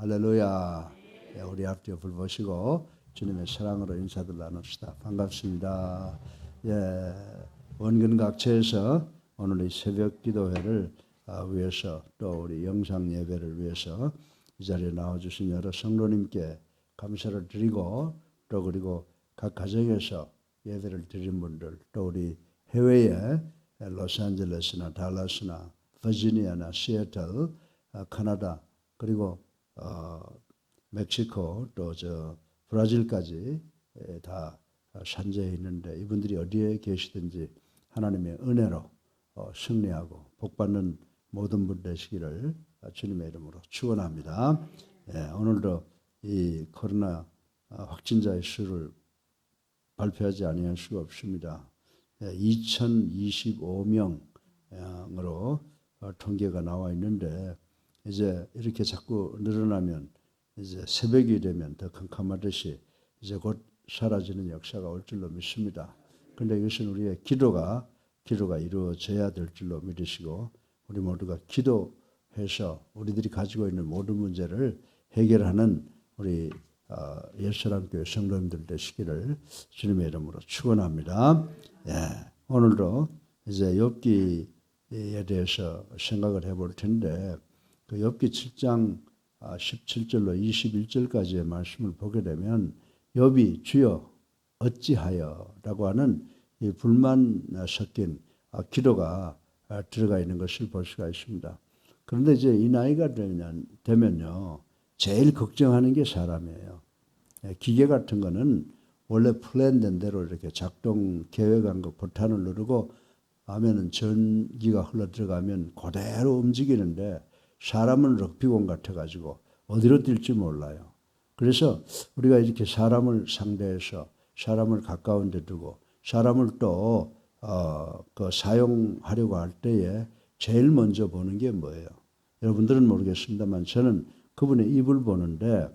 할렐루야. 예, 우리 앞뒤 불 보시고 주님의 사랑으로 인사들 나눕시다. 반갑습니다. 예, 원근각처에서 오늘 이 새벽 기도회를 위해서 또 우리 영상 예배를 위해서 이 자리에 나와주신 여러 성도님께 감사를 드리고 또 그리고 각 가정에서 예배를 드린 분들 또 우리 해외에 로스앤젤레스나 달라스나 버지니아나 시애틀 캐나다 그리고 멕시코 또 저 브라질까지 다 산재해 있는데 이분들이 어디에 계시든지 하나님의 은혜로 승리하고 복받는 모든 분 되시기를 주님의 이름으로 축원합니다. 예, 오늘도 이 코로나 확진자의 수를 발표하지 아니할 수가 없습니다. 2025명으로 통계가 나와 있는데 이제 이렇게 자꾸 늘어나면 이제 새벽이 되면 더 캄캄하듯이 이제 곧 사라지는 역사가 올 줄로 믿습니다. 그런데 이것은 우리의 기도가 이루어져야 될 줄로 믿으시고 우리 모두가 기도해서 우리들이 가지고 있는 모든 문제를 해결하는 우리 옛사랑교회 성도님들 되시기를 주님의 이름으로 축원합니다. 예, 오늘도 이제 욥기에 대해서 생각을 해볼 텐데 그 욥기 7장 17절로 21절까지의 말씀을 보게 되면 욥이 주여 어찌하여라고 하는 이 불만 섞인 기도가 들어가 있는 것을 볼 수가 있습니다. 그런데 이제 이 나이가 되면요 제일 걱정하는 게 사람이에요. 기계 같은 거는 원래 플랜된 대로 이렇게 작동 계획한 거 버튼을 누르고 하면은 전기가 흘러 들어가면 그대로 움직이는데 사람은 럭비공 같아가지고 어디로 뛸지 몰라요. 그래서 우리가 이렇게 사람을 상대해서 사람을 가까운 데 두고 사람을 또 그 사용하려고 할 때에 제일 먼저 보는 게 뭐예요? 여러분들은 모르겠습니다만 저는 그분의 입을 보는데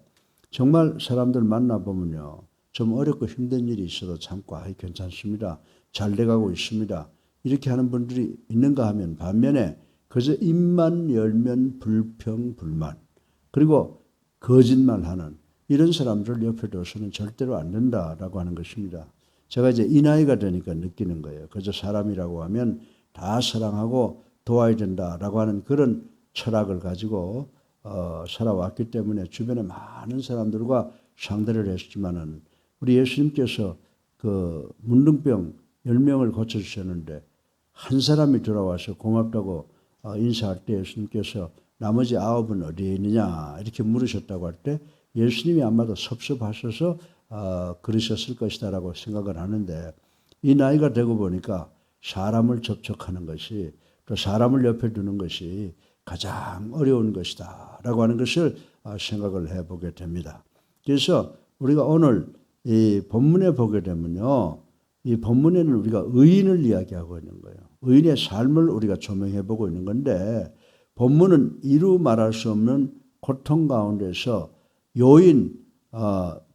정말 사람들 만나보면요. 좀 어렵고 힘든 일이 있어도 참고 괜찮습니다. 잘 돼가고 있습니다. 이렇게 하는 분들이 있는가 하면 반면에 그저 입만 열면 불평, 불만 그리고 거짓말하는 이런 사람들을 옆에 둬서는 절대로 안 된다라고 하는 것입니다. 제가 이제 이 나이가 되니까 느끼는 거예요. 그저 사람이라고 하면 다 사랑하고 도와야 된다라고 하는 그런 철학을 가지고 살아왔기 때문에 주변에 많은 사람들과 상대를 했지만은 우리 예수님께서 그 문둥병 10명을 고쳐주셨는데 한 사람이 돌아와서 고맙다고 인사할 때 예수님께서 나머지 9은 어디에 있느냐 이렇게 물으셨다고 할 때 예수님이 아마도 섭섭하셔서 그러셨을 것이다라고 생각을 하는데 이 나이가 되고 보니까 사람을 접촉하는 것이 또 사람을 옆에 두는 것이 가장 어려운 것이다 라고 하는 것을 생각을 해보게 됩니다. 그래서 우리가 오늘 이 본문에 보게 되면요. 이 본문에는 우리가 의인을 이야기하고 있는 거예요. 의인의 삶을 우리가 조명해 보고 있는 건데 본문은 이루 말할 수 없는 고통 가운데서 요인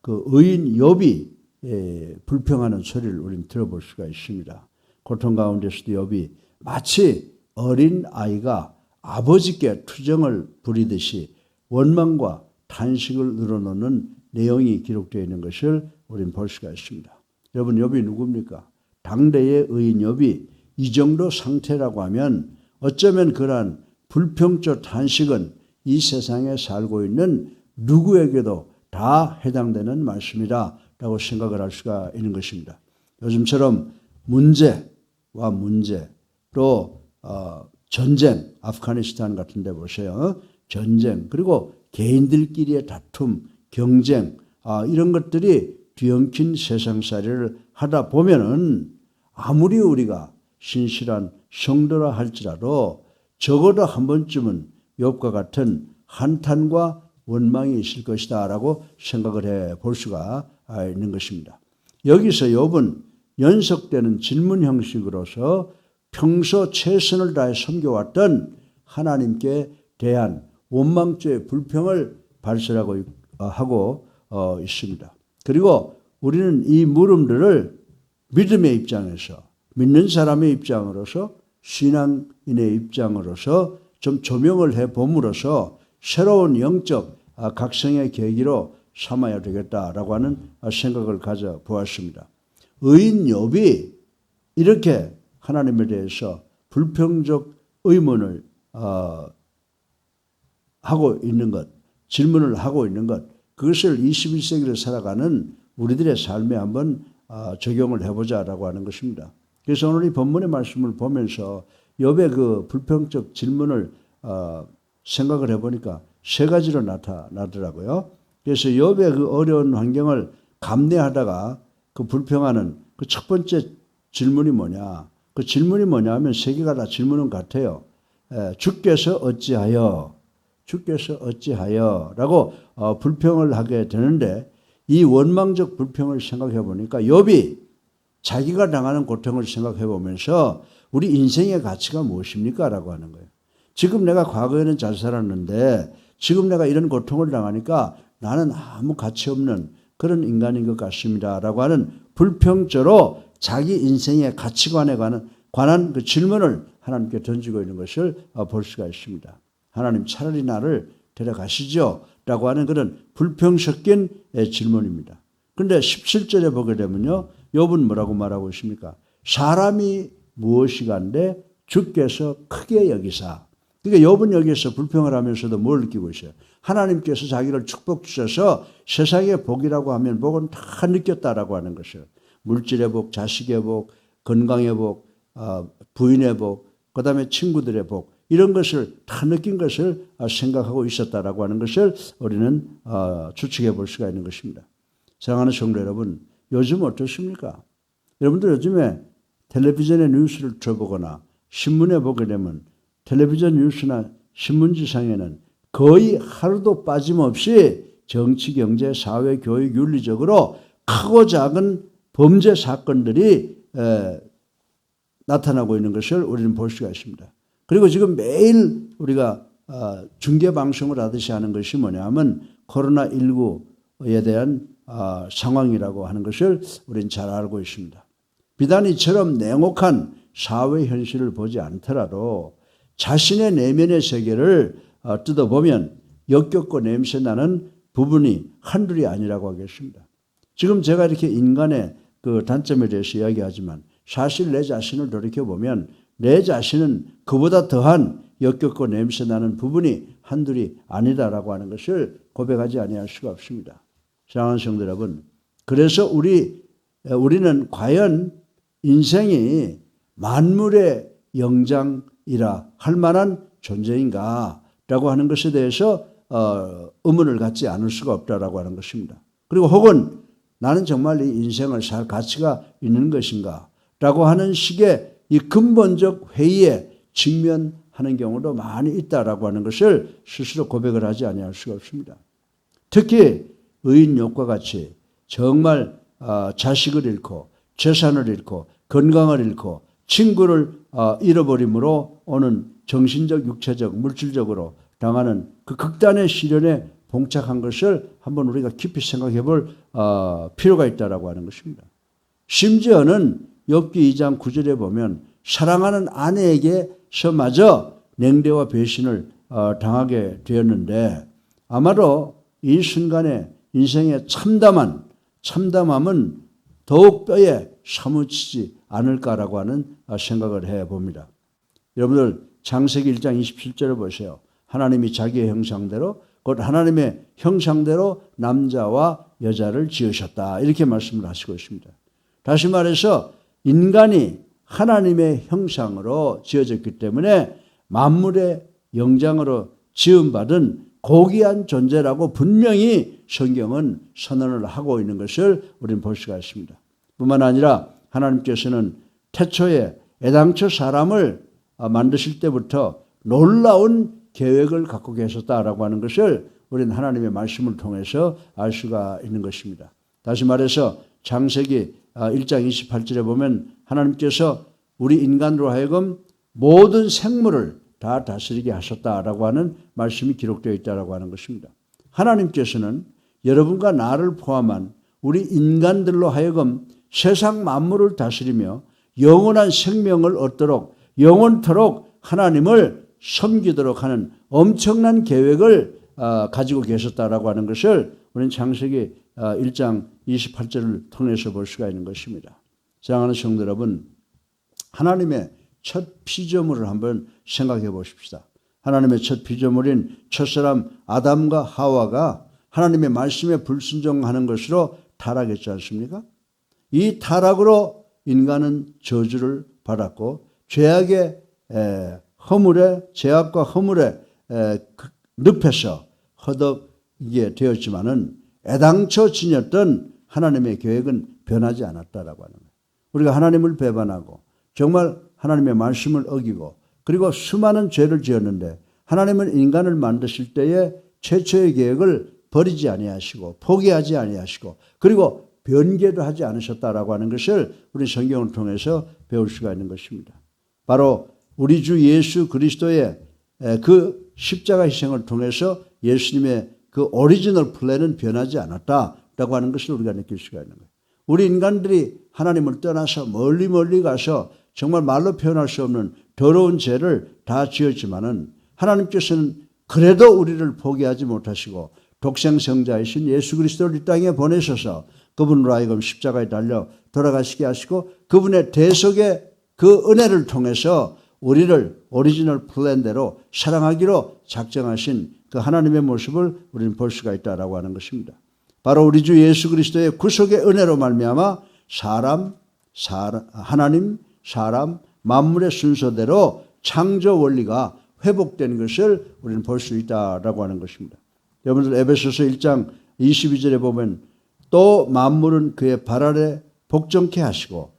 그 의인 욥이 불평하는 소리를 우리는 들어볼 수가 있습니다. 고통 가운데서도 욥이 마치 어린 아이가 아버지께 투정을 부리듯이 원망과 탄식을 늘어놓는 내용이 기록되어 있는 것을 우리는 볼 수가 있습니다. 여러분 욥이 누굽니까? 당대의 의인 욥이 이 정도 상태라고 하면 어쩌면 그러한 불평조 탄식은 이 세상에 살고 있는 누구에게도 다 해당되는 말씀이다라고 생각을 할 수가 있는 것입니다. 요즘처럼 문제와 문제 또 전쟁, 아프가니스탄 같은 데 보세요. 전쟁 그리고 개인들끼리의 다툼, 경쟁 이런 것들이 뒤엉킨 세상살이를 하다 보면은 아무리 우리가 신실한 성도라 할지라도 적어도 한 번쯤은 욥과 같은 한탄과 원망이 있을 것이다 라고 생각을 해 볼 수가 있는 것입니다. 여기서 욥은 연속되는 질문 형식으로서 평소 최선을 다해 섬겨왔던 하나님께 대한 원망죄의 불평을 발설하고 하고 있습니다. 그리고 우리는 이 물음들을 믿음의 입장에서 믿는 사람의 입장으로서 신앙인의 입장으로서 좀 조명을 해봄으로써 새로운 영적 각성의 계기로 삼아야 되겠다라고 하는 생각을 가져보았습니다. 의인 욥이 이렇게 하나님에 대해서 불평적 의문을 하고 있는 것, 질문을 하고 있는 것, 그것을 21세기를 살아가는 우리들의 삶에 한번 적용을 해보자라고 하는 것입니다. 그래서 오늘 이 본문의 말씀을 보면서 욥의 그 불평적 질문을 생각을 해보니까 세 가지로 나타나더라고요. 그래서 욥의 그 어려운 환경을 감내하다가 그 불평하는 그 첫 번째 질문이 뭐냐? 그 질문이 뭐냐 하면 세 개가 다 질문은 같아요. 주께서 어찌하여 라고 불평을 하게 되는데, 이 원망적 불평을 생각해 보니까 욥이 자기가 당하는 고통을 생각해 보면서 우리 인생의 가치가 무엇입니까? 라고 하는 거예요. 지금 내가 과거에는 잘 살았는데 지금 내가 이런 고통을 당하니까 나는 아무 가치 없는 그런 인간인 것 같습니다. 라고 하는 불평조로 자기 인생의 가치관에 관한 그 질문을 하나님께 던지고 있는 것을 볼 수가 있습니다. 하나님, 차라리 나를 데려가시죠. 라고 하는 그런 불평 섞인 질문입니다. 그런데 17절에 보게 되면요, 욥은 뭐라고 말하고 있습니까? 사람이 무엇이간데 주께서 크게 여기사. 그러니까 욥은 여기에서 불평을 하면서도 뭘 느끼고 있어요? 하나님께서 자기를 축복 주셔서 세상의 복이라고 하면 복은 다 느꼈다라고 하는 것이에요. 물질의 복, 자식의 복, 건강의 복, 부인의 복, 그 다음에 친구들의 복, 이런 것을 다 느낀 것을 생각하고 있었다라고 하는 것을 우리는 추측해 볼 수가 있는 것입니다. 사랑하는 성도 여러분, 요즘 어떻습니까? 여러분들 요즘에 텔레비전의 뉴스를 들어보거나 신문에 보게 되면 텔레비전 뉴스나 신문지상에는 거의 하루도 빠짐없이 정치, 경제, 사회, 교육, 윤리적으로 크고 작은 범죄 사건들이 나타나고 있는 것을 우리는 볼 수가 있습니다. 그리고 지금 매일 우리가 중계방송을 하듯이 하는 것이 뭐냐면 코로나19에 대한 상황이라고 하는 것을 우리는 잘 알고 있습니다. 비단 이처럼 냉혹한 사회 현실을 보지 않더라도 자신의 내면의 세계를 뜯어보면 역겹고 냄새나는 부분이 한둘이 아니라고 하겠습니다. 지금 제가 이렇게 인간의 그 단점에 대해서 이야기하지만 사실 내 자신을 돌이켜보면 내 자신은 그보다 더한 역겹고 냄새나는 부분이 한둘이 아니다라고 하는 것을 고백하지 아니할 수가 없습니다. 사랑하는 성도 여러분, 그래서 우리는 과연 인생이 만물의 영장이라 할 만한 존재인가라고 하는 것에 대해서 의문을 갖지 않을 수가 없다라고 하는 것입니다. 그리고 혹은 나는 정말 이 인생을 살 가치가 있는 것인가 라고 하는 식의 이 근본적 회의에 직면하는 경우도 많이 있다라고 하는 것을 스스로 고백을 하지 아니할 수가 없습니다. 특히 의인 욥과 같이 정말 자식을 잃고 재산을 잃고 건강을 잃고 친구를 잃어버림으로 오는 정신적, 육체적, 물질적으로 당하는 그 극단의 시련에 봉착한 것을 한번 우리가 깊이 생각해 볼 필요가 있다라고 하는 것입니다. 심지어는 욥기 2장 9절에 보면 사랑하는 아내에게서마저 냉대와 배신을 당하게 되었는데, 아마도 이 순간에 인생의 참담함은 더욱 뼈에 사무치지 않을까라고 하는 생각을 해봅니다. 여러분들 창세기 1장 27절을 보세요. 하나님이 자기의 형상대로, 곧 하나님의 형상대로 남자와 여자를 지으셨다, 이렇게 말씀을 하시고 있습니다. 다시 말해서 인간이 하나님의 형상으로 지어졌기 때문에 만물의 영장으로 지음받은 고귀한 존재라고 분명히 성경은 선언을 하고 있는 것을 우리는 볼 수가 있습니다. 뿐만 아니라 하나님께서는 태초에 애당초 사람을 만드실 때부터 놀라운 계획을 갖고 계셨다라고 하는 것을 우리는 하나님의 말씀을 통해서 알 수가 있는 것입니다. 다시 말해서 창세기 1장 28절에 보면 하나님께서 우리 인간으로 하여금 모든 생물을 다 다스리게 하셨다라고 하는 말씀이 기록되어 있다라고 하는 것입니다. 하나님께서는 여러분과 나를 포함한 우리 인간들로 하여금 세상 만물을 다스리며 영원한 생명을 얻도록 영원토록 하나님을 섬기도록 하는 엄청난 계획을 가지고 계셨다라고 하는 것을 우리는 창세기 1장 28절을 통해서 볼 수가 있는 것입니다. 사랑하는 성도 여러분, 하나님의 첫 피조물을 한번 생각해 보십시다. 하나님의 첫 피조물인 첫사람 아담과 하와가 하나님의 말씀에 불순종하는 것으로 타락했지 않습니까? 이 타락으로 인간은 저주를 받았고 죄악과 허물에 늪에서 허덕이게 되었지만은 애당초 지녔던 하나님의 계획은 변하지 않았다라고 하는 거예요. 우리가 하나님을 배반하고 정말 하나님의 말씀을 어기고 그리고 수많은 죄를 지었는데 하나님은 인간을 만드실 때에 최초의 계획을 버리지 아니하시고 포기하지 아니하시고 그리고 변개도 하지 않으셨다라고 하는 것을 우리 성경을 통해서 배울 수가 있는 것입니다. 바로 우리 주 예수 그리스도의 그 십자가 희생을 통해서 예수님의 그 오리지널 플랜은 변하지 않았다라고 하는 것을 우리가 느낄 수가 있는 거예요. 우리 인간들이 하나님을 떠나서 멀리 가서 정말 말로 표현할 수 없는 더러운 죄를 다 지었지만은 하나님께서는 그래도 우리를 포기하지 못하시고 독생성자이신 예수 그리스도를 이 땅에 보내셔서 그분으로 하여금 십자가에 달려 돌아가시게 하시고 그분의 대속의 그 은혜를 통해서 우리를 오리지널 플랜대로 사랑하기로 작정하신 그 하나님의 모습을 우리는 볼 수가 있다라고 하는 것입니다. 바로 우리 주 예수 그리스도의 구속의 은혜로 말미암아 하나님, 사람, 만물의 순서대로 창조 원리가 회복된 것을 우리는 볼 수 있다라고 하는 것입니다. 여러분들 에베소서 1장 22절에 보면 또 만물은 그의 발 아래 복종케 하시고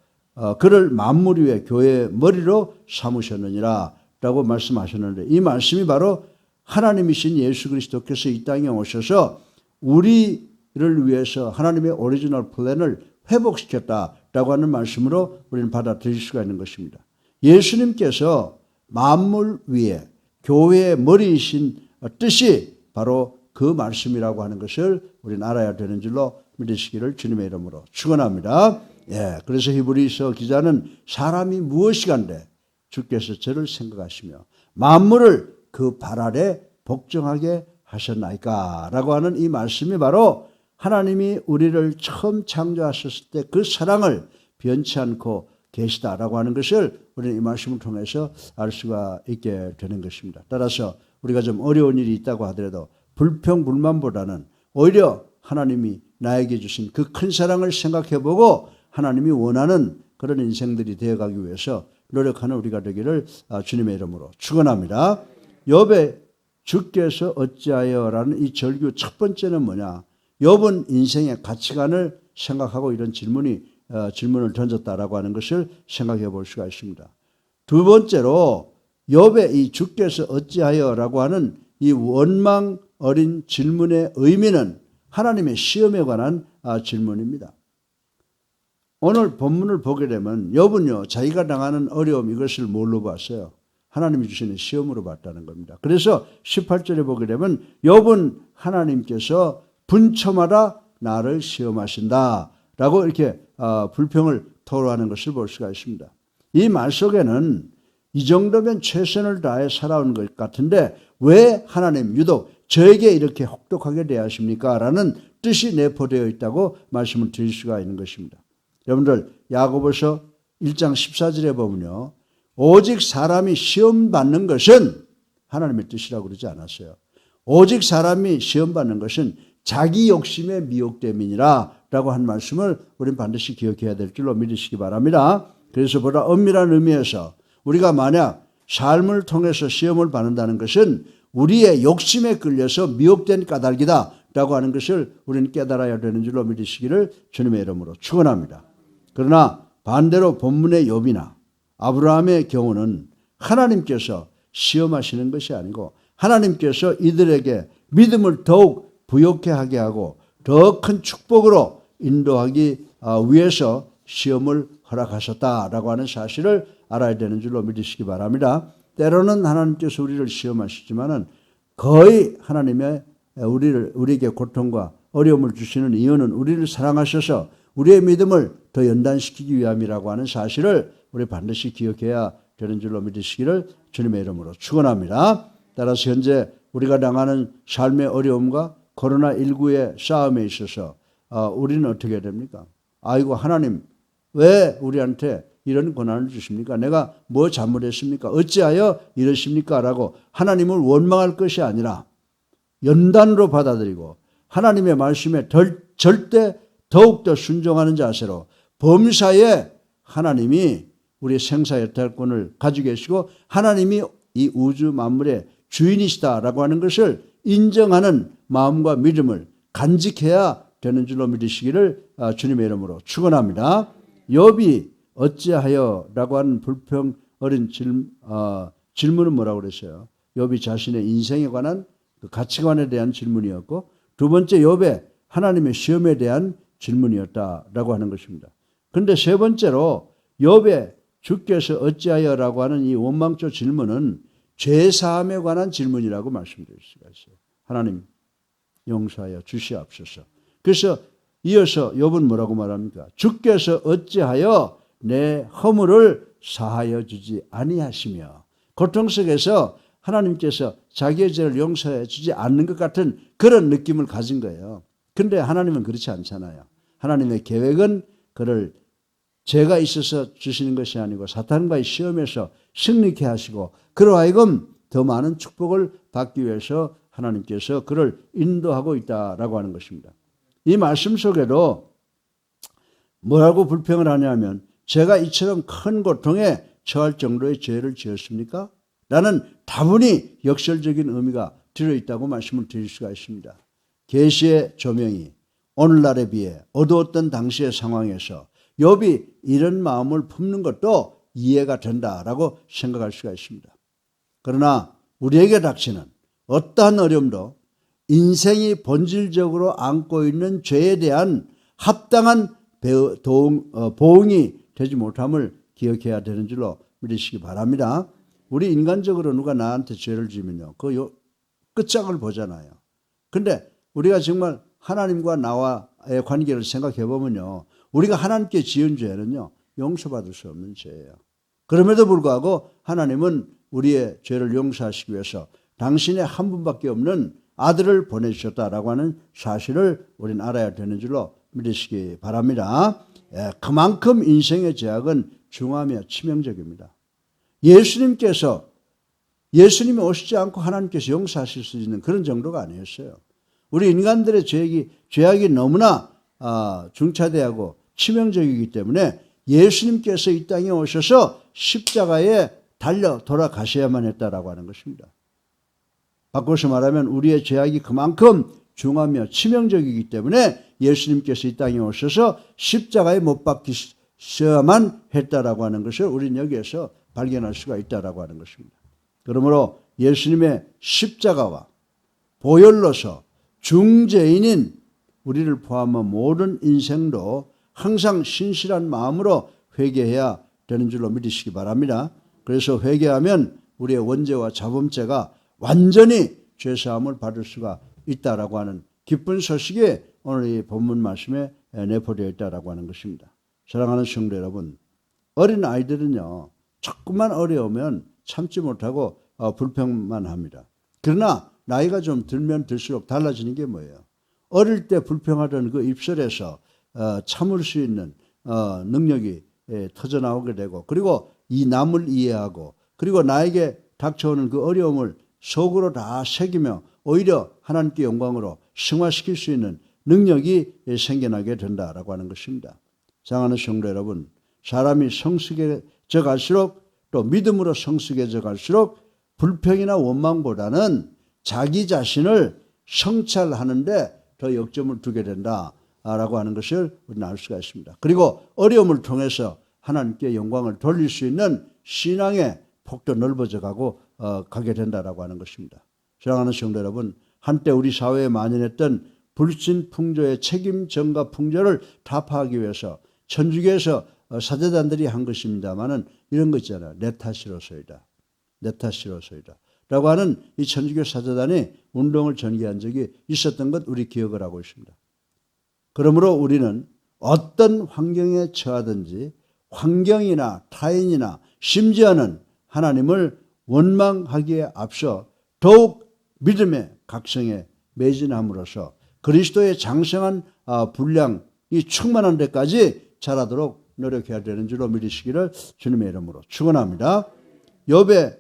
그를 만물 위에 교회의 머리로 삼으셨느니라 라고 말씀하셨는데 이 말씀이 바로 하나님이신 예수 그리스도께서 이 땅에 오셔서 우리를 위해서 하나님의 오리지널 플랜을 회복시켰다라고 하는 말씀으로 우리는 받아들일 수가 있는 것입니다. 예수님께서 만물 위에 교회의 머리이신 뜻이 바로 그 말씀이라고 하는 것을 우리는 알아야 되는 줄로 믿으시기를 주님의 이름으로 축원합니다. 그래서 히브리서 기자는 사람이 무엇이간데 주께서 저를 생각하시며 만물을 그 발 아래 복종하게 하셨나이까 라고 하는 이 말씀이 바로 하나님이 우리를 처음 창조하셨을 때 그 사랑을 변치 않고 계시다라고 하는 것을 우리는 이 말씀을 통해서 알 수가 있게 되는 것입니다. 따라서 우리가 좀 어려운 일이 있다고 하더라도 불평불만보다는 오히려 하나님이 나에게 주신 그 큰 사랑을 생각해보고 하나님이 원하는 그런 인생들이 되어가기 위해서 노력하는 우리가 되기를 주님의 이름으로 축원합니다. 욥의 주께서 어찌하여라는 이 절규 첫 번째는 뭐냐? 욥은 인생의 가치관을 생각하고 이런 질문을 던졌다라고 하는 것을 생각해 볼 수가 있습니다. 두 번째로 욥의 이 주께서 어찌하여라고 하는 이 원망 어린 질문의 의미는 하나님의 시험에 관한 질문입니다. 오늘 본문을 보게 되면 욥은요 자기가 당하는 어려움 이것을 뭘로 봤어요? 하나님이 주시는 시험으로 봤다는 겁니다. 그래서 18절에 보게 되면 욥은 하나님께서 분초마다 나를 시험하신다 라고 이렇게 불평을 토로하는 것을 볼 수가 있습니다. 이 말 속에는 이 정도면 최선을 다해 살아온 것 같은데 왜 하나님 유독 저에게 이렇게 혹독하게 대하십니까? 라는 뜻이 내포되어 있다고 말씀을 드릴 수가 있는 것입니다. 여러분들 야고보서 1장 14절에 보면요. 오직 사람이 시험받는 것은 하나님의 뜻이라고 그러지 않았어요. 오직 사람이 시험받는 것은 자기 욕심의 미혹됨이니라 라고 한 말씀을 우리는 반드시 기억해야 될 줄로 믿으시기 바랍니다. 그래서 보다 엄밀한 의미에서 우리가 만약 삶을 통해서 시험을 받는다는 것은 우리의 욕심에 끌려서 미혹된 까닭이다 라고 하는 것을 우리는 깨달아야 되는 줄로 믿으시기를 주님의 이름으로 축원합니다. 그러나 반대로 본문의 욥이나 아브라함의 경우는 하나님께서 시험하시는 것이 아니고 하나님께서 이들에게 믿음을 더욱 부욕해 하게 하고 더 큰 축복으로 인도하기 위해서 시험을 허락하셨다라고 하는 사실을 알아야 되는 줄로 믿으시기 바랍니다. 때로는 하나님께서 우리를 시험하시지만은 거의 하나님의 우리에게 고통과 어려움을 주시는 이유는 우리를 사랑하셔서 우리의 믿음을 더 연단시키기 위함이라고 하는 사실을 우리 반드시 기억해야 되는 줄로 믿으시기를 주님의 이름으로 축원합니다. 따라서 현재 우리가 당하는 삶의 어려움과 코로나19의 싸움에 있어서 우리는 어떻게 됩니까? 아이고 하나님 왜 우리한테 이런 고난을 주십니까? 내가 뭐 잘못했습니까? 어찌하여 이러십니까? 라고 하나님을 원망할 것이 아니라 연단으로 받아들이고 하나님의 말씀에 절대 더욱더 순종하는 자세로 범사에 하나님이 우리 생사여탈권을 가지고 계시고 하나님이 이 우주 만물의 주인이시다라고 하는 것을 인정하는 마음과 믿음을 간직해야 되는 줄로 믿으시기를 주님의 이름으로 축원합니다. 욥이 어찌하여 라고 하는 불평 어린 질문은 뭐라고 그랬어요? 욥이 자신의 인생에 관한 그 가치관에 대한 질문이었고 두 번째 욥의 하나님의 시험에 대한 질문이었다라고 하는 것입니다. 그런데 세 번째로 욥의 주께서 어찌하여라고 하는 이 원망조 질문은 죄사함에 관한 질문이라고 말씀드릴 수가 있어요. 하나님 용서하여 주시옵소서. 그래서 이어서 욥은 뭐라고 말합니까? 주께서 어찌하여 내 허물을 사하여 주지 아니하시며 고통 속에서 하나님께서 자기의 죄를 용서해 주지 않는 것 같은 그런 느낌을 가진 거예요. 그런데 하나님은 그렇지 않잖아요. 하나님의 계획은 그를 죄가 있어서 주시는 것이 아니고 사탄과의 시험에서 승리케 하시고 그로 하여금 더 많은 축복을 받기 위해서 하나님께서 그를 인도하고 있다라고 하는 것입니다. 이 말씀 속에도 뭐라고 불평을 하냐면 제가 이처럼 큰 고통에 처할 정도의 죄를 지었습니까? 라는 다분히 역설적인 의미가 들어있다고 말씀을 드릴 수가 있습니다. 계시의 조명이 오늘날에 비해 어두웠던 당시의 상황에서 욥이 이런 마음을 품는 것도 이해가 된다라고 생각할 수가 있습니다. 그러나 우리에게 닥치는 어떠한 어려움도 인생이 본질적으로 안고 있는 죄에 대한 합당한 보응이 되지 못함을 기억해야 되는 줄로 믿으시기 바랍니다. 우리 인간적으로 누가 나한테 죄를 지면요, 그 끝장을 보잖아요. 근데 우리가 정말 하나님과 나와의 관계를 생각해 보면요, 우리가 하나님께 지은 죄는요, 용서받을 수 없는 죄예요. 그럼에도 불구하고 하나님은 우리의 죄를 용서하시기 위해서 당신의 한 분밖에 없는 아들을 보내주셨다라고 하는 사실을 우리는 알아야 되는 줄로 믿으시기 바랍니다. 그만큼 인생의 죄악은 중하며 치명적입니다. 예수님이 오시지 않고 하나님께서 용서하실 수 있는 그런 정도가 아니었어요. 우리 인간들의 죄악이 너무나 중차대하고 치명적이기 때문에 예수님께서 이 땅에 오셔서 십자가에 달려 돌아가셔야만 했다라고 하는 것입니다. 바꿔서 말하면 우리의 죄악이 그만큼 중하며 치명적이기 때문에 예수님께서 이 땅에 오셔서 십자가에 못 박히셔야만 했다라고 하는 것을 우리는 여기에서 발견할 수가 있다라고 하는 것입니다. 그러므로 예수님의 십자가와 보혈로서 중죄인인 우리를 포함한 모든 인생도 항상 신실한 마음으로 회개해야 되는 줄로 믿으시기 바랍니다. 그래서 회개하면 우리의 원죄와 자범죄가 완전히 죄사함을 받을 수가 있다라고 하는 기쁜 소식이 오늘 이 본문 말씀에 내포되어 있다라고 하는 것입니다. 사랑하는 성도 여러분, 어린 아이들은요, 조금만 어려우면 참지 못하고 불평만 합니다. 그러나 나이가 좀 들면 들수록 달라지는 게 뭐예요? 어릴 때 불평하던 그 입술에서 참을 수 있는 능력이 터져나오게 되고, 그리고 이 남을 이해하고, 그리고 나에게 닥쳐오는 그 어려움을 속으로 다 새기며 오히려 하나님께 영광으로 승화시킬 수 있는 능력이 생겨나게 된다라고 하는 것입니다. 사랑하는 성도 여러분, 사람이 성숙해져 갈수록 또 믿음으로 성숙해져 갈수록 불평이나 원망보다는 자기 자신을 성찰하는데 더 역점을 두게 된다라고 하는 것을 우리는 알 수가 있습니다. 그리고 어려움을 통해서 하나님께 영광을 돌릴 수 있는 신앙의 폭도 넓어져 가게 된다라고 하는 것입니다. 사랑하는 성도 여러분, 한때 우리 사회에 만연했던 불신풍조의 책임전가 풍조를 타파하기 위해서 천주교에서 사제단들이 한 것입니다만은 이런 거 있잖아요. 내 탓이로소이다. 내 탓이로소이다. 라고 하는 이 천주교 사제단이 운동을 전개한 적이 있었던 것 우리 기억을 하고 있습니다. 그러므로 우리는 어떤 환경에 처하든지 환경이나 타인이나 심지어는 하나님을 원망하기에 앞서 더욱 믿음의 각성에 매진함으로써 그리스도의 장성한 분량이 충만한 데까지 자라도록 노력해야 되는 줄로 믿으시기를 주님의 이름으로 축원합니다. 욥의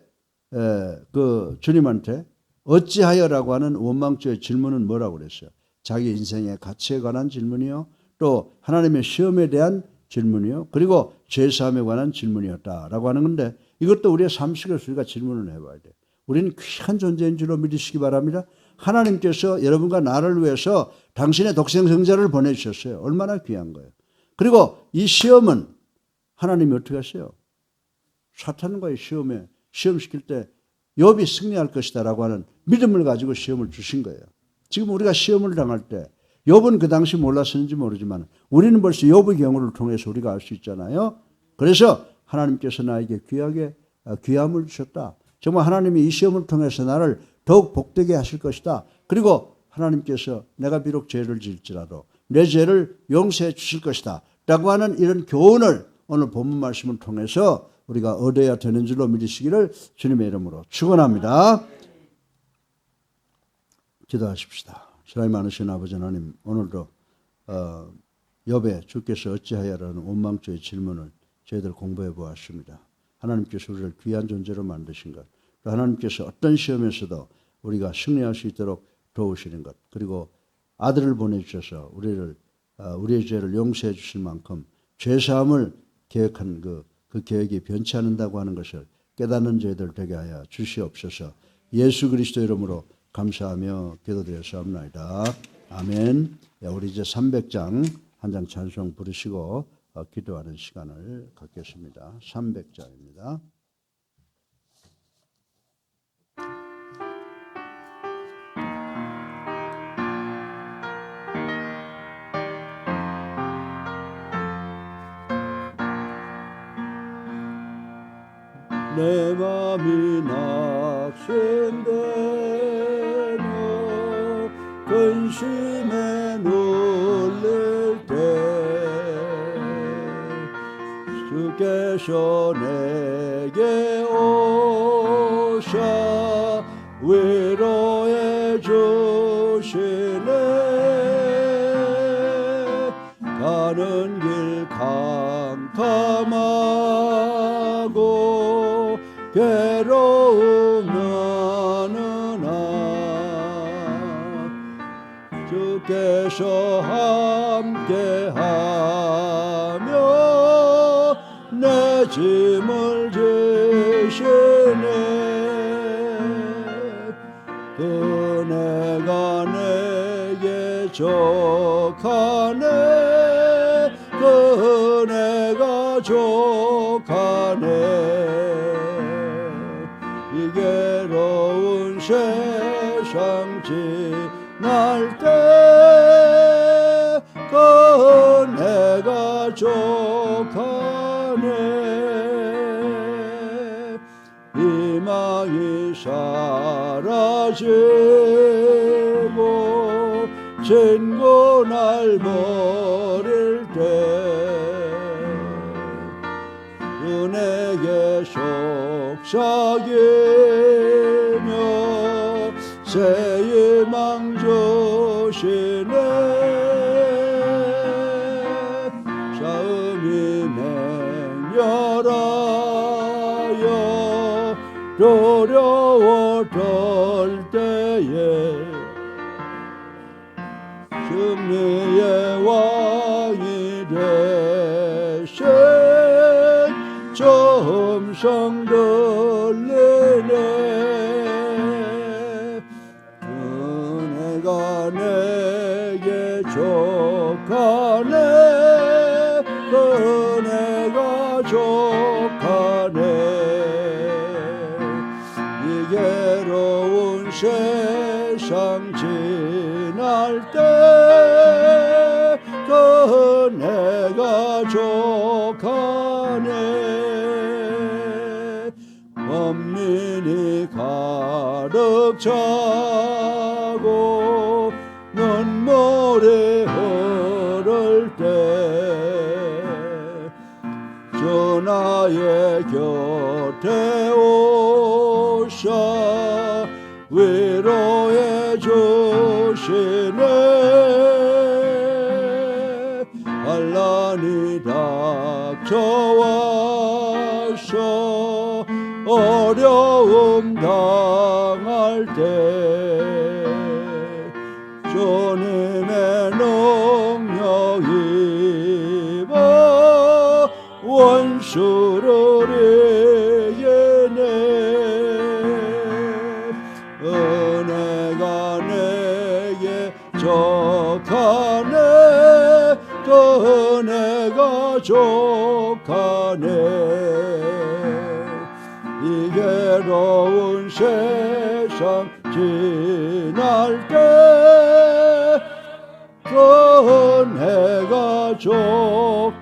그 주님한테 어찌하여라고 하는 원망조의 질문은 뭐라고 그랬어요? 자기 인생의 가치에 관한 질문이요, 또 하나님의 시험에 대한 질문이요, 그리고 죄사함에 관한 질문이었다라고 하는 건데, 이것도 우리의 삶 속에서 우리가 질문을 해봐야 돼요. 우리는 귀한 존재인 줄로 믿으시기 바랍니다. 하나님께서 여러분과 나를 위해서 당신의 독생성자를 보내주셨어요. 얼마나 귀한 거예요. 그리고 이 시험은 하나님이 어떻게 하세요? 사탄과의 시험시킬 때 욥이 승리할 것이다라고 하는 믿음을 가지고 시험을 주신 거예요. 지금 우리가 시험을 당할 때 욥은 그 당시 몰랐었는지 모르지만 우리는 벌써 욥의 경우를 통해서 우리가 알 수 있잖아요. 그래서 하나님께서 나에게 귀함을 주셨다. 정말 하나님이 이 시험을 통해서 나를 더욱 복되게 하실 것이다. 그리고 하나님께서 내가 비록 죄를 지을지라도 내 죄를 용서해 주실 것이다 라고 하는 이런 교훈을 오늘 본문 말씀을 통해서 우리가 얻어야 되는 줄로 믿으시기를 주님의 이름으로 축원합니다. 기도하십시다. 사랑이 많으신 아버지 하나님, 오늘도 욥의 주께서 어찌하여라는 원망조의 질문을 저희들 공부해 보았습니다. 하나님께서 우리를 귀한 존재로 만드신 것, 또 하나님께서 어떤 시험에서도 우리가 승리할 수 있도록 도우시는 것, 그리고 아들을 보내주셔서 우리의 죄를 용서해 주실 만큼 죄사함을 계획한 그 계획이 변치 않는다고 하는 것을 깨닫는 저희들 되게 하여 주시옵소서. 예수 그리스도 이름으로 감사하며 기도드렸사옵나이다. 아멘. 우리 이제 300장 한 장 찬송 부르시고 기도하는 시간을 갖겠습니다. 300장입니다. 내 맘이 낙심되며 근심에 눌릴 때 주께서 내게 오셔 위로해 주시네. 가는 길 캄캄하고 괴로움 많으나 주께서 함께하며 내 짐을 지시네. 그네가 내게 족하네. 그네가 족하네. 이 괴로운 세상 지날 때 그네가 족하네. 희망이 사라지고 친구 날 버릴 때 은혜에 속삭이며 새 희망 주시네. 싸움이 맹렬하여 두려워떨 때에 승리의 왕이 되신 저음성 들리네. 그네가 내게 족하네. 그네가 족하네. 이 괴로운 세상 지날 때 그네가 족하네. 원민이 가득 차고 눈물이 흐를 때 주 나의 곁에 오셔 위로 주시네. 환난이 닥쳐와서 어려움 당할 때 주님의 능력 입어 원수를 이기네. 은혜가 내게 족하네. 그 은혜가 족하네. 이 괴로운 세상 지날 때 그 은혜가 족하네.